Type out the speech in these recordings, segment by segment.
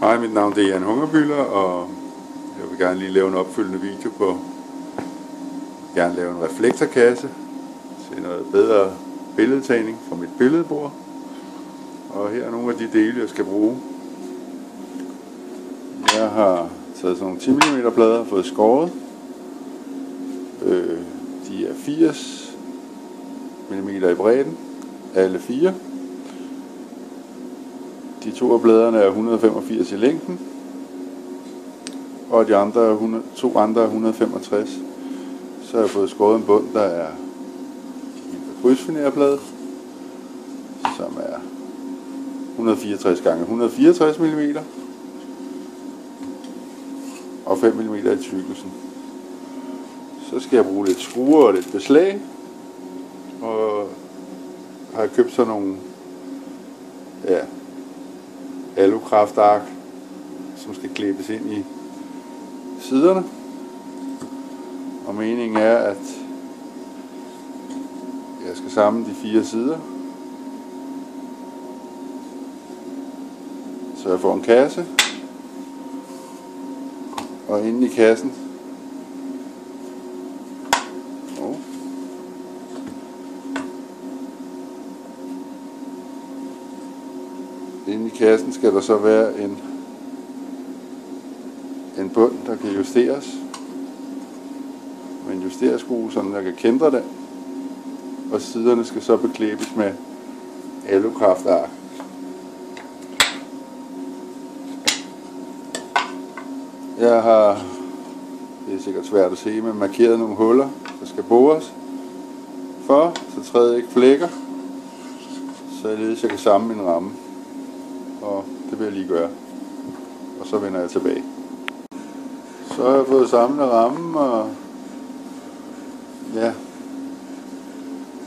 Hej, mit navn er Jan Hungerbühler, og jeg vil gerne lige lave en opfølgende video på gerne lave en reflektorkasse til noget bedre billedtagning fra mit billedbord. Og her er nogle af de dele, jeg skal bruge. Jeg har taget sådan nogle 10 mm plader og fået skåret. De er 80 mm i bredden, alle 4. De 2 af bladerne er 185 i længden, og de andre 2 andre er 165. Så har jeg fået skåret en bund, der er en krydsfinerblad, som er 164 x 164 mm og 5 mm i tykkelsen. Så skal jeg bruge lidt skruer og lidt beslag, og har jeg købt sådan nogle alukraftark, som skal klæbes ind i siderne. Og meningen er, at jeg skal samle de 4 sider, så jeg får en kasse, og inde i kassen skal der så være en bund, der kan justeres med en justerskrue, så jeg kan kendre den, og siderne skal så beklæbes med alukraftark. Jeg har, det er sikkert svært at se, men markeret nogle huller, der skal bores for, så træet ikke flækker, således jeg kan samle en ramme. Og det vil jeg lige gøre, og så vender jeg tilbage. Så har jeg fået samlet rammen, og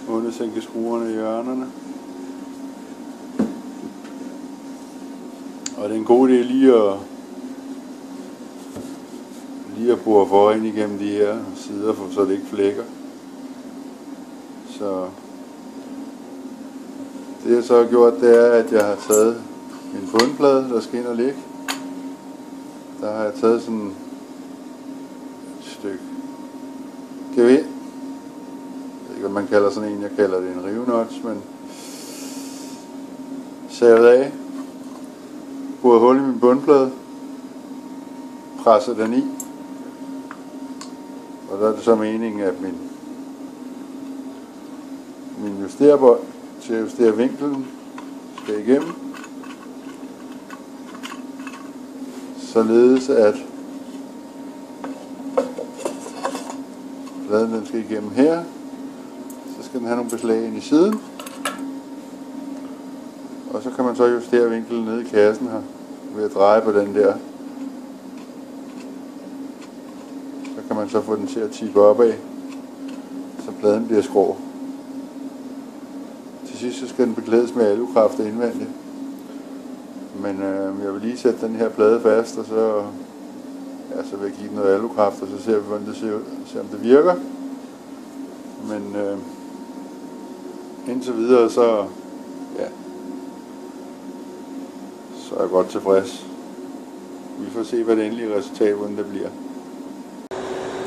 undersænke skruerne i hjørnerne. Og det er en god idé lige at bore for ind igennem de her sider, så det ikke flækker. Så det jeg så har gjort, det er, at jeg har taget en bundplade, der skal ind og ligge. Der har jeg taget sådan et stykke gevind. Jeg ved ikke, om man kalder sådan en, jeg kalder det en rivenotch, men savet af, boret hul i min bundplade, presser den i, og der er det så meningen, at min justerbånd til at justere vinklen skal igennem, således at pladen den skal igennem her. Så skal den have nogle beslag ind i siden, og så kan man så justere vinklen ned i kassen her ved at dreje på den der. Så kan man så få den til at tippe opad, så pladen bliver skrå. Til sidst så skal den beklædes med alukraft indvendigt. Men jeg vil lige sætte den her plade fast, og så vil jeg give den noget alukraft, og så ser vi, hvordan det ser ud, se om det virker. Men indtil videre, så er jeg godt tilfreds. Vi får se, hvad det endelige resultat, hvordan det bliver.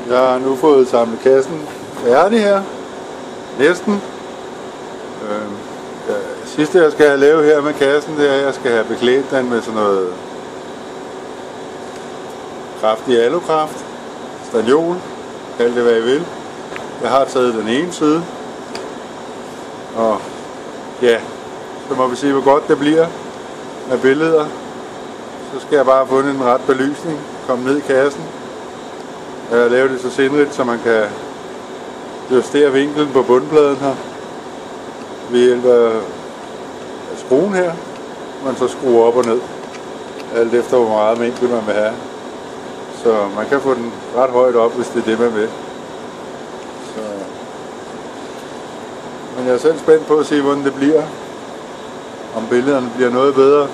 Jeg har nu fået samlet kassen færdig her. Næsten. Sidste jeg skal lave her med kassen, det er, at jeg skal have beklædt den med sådan noget kraftig alukraft, staniol, kald det hvad I vil. Jeg har taget den ene side, og så må vi se, hvor godt det bliver med billeder. Så skal jeg bare have fundet en ret belysning, komme ned i kassen. Jeg laver det så sindrigt, så man kan justere vinklen på bundpladen her ved hjælp af skruen her, man så skruer op og ned, alt efter hvor meget vinkel man vil have. Så man kan få den ret højt op, hvis det er det man vil. Så. Men jeg er selv spændt på at se, hvordan det bliver. Om billederne bliver noget bedre.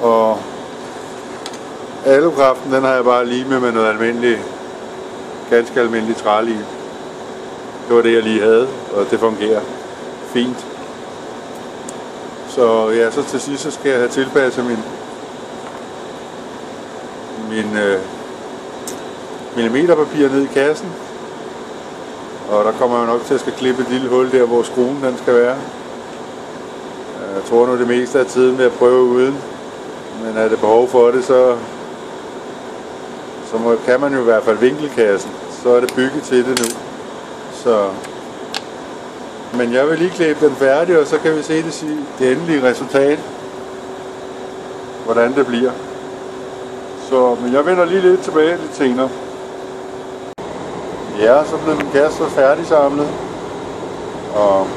Og alukraften, den har jeg bare limet med noget almindeligt, ganske almindeligt trælim. Det var det jeg lige havde, og det fungerer fint. Så ja, så til sidst så skal jeg have tilpasset min min millimeterpapir ned i kassen. Og der kommer jeg nok til at skal klippe et lille hul der, hvor skruen den skal være. Jeg tror nu det meste af tiden ved at prøve uden. Men er det behov for det, så kan man jo i hvert fald vinkelkassen. Så er det bygget til det nu. Så. Men jeg vil lige klippe den færdig, og så kan vi se det endelige resultat. Hvordan det bliver. Så, men jeg vender lige lidt tilbage lidt senere. Ja, så blev min kasse færdigsamlet. Og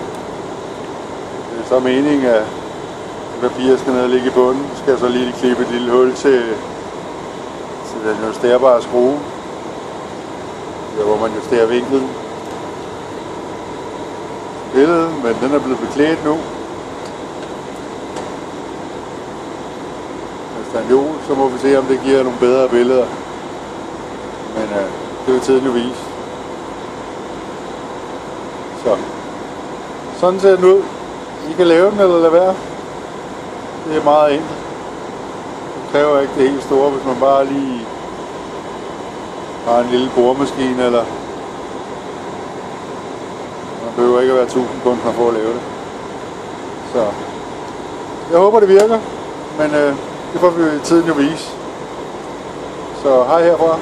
det er så meningen, at papiret skal ned og ligge i bunden. Så skal jeg så lige klippe et lille hul til den justerbare skrue. Der hvor man justerer vinklen. Billedet, men den er blevet beklædt nu. Hvis der er en jul, så må vi se om det giver nogle bedre billeder. Men det vil tiden jo vise. Så. Sådan ser den ud. I kan lave den eller lade være. Det er meget enkelt. Det kræver ikke det helt store, hvis man bare lige har en lille boremaskine, eller man behøver ikke at være 1000 kunstner for at lave det. Så jeg håber det virker, men det får vi tiden jo vise. Så hej herfra.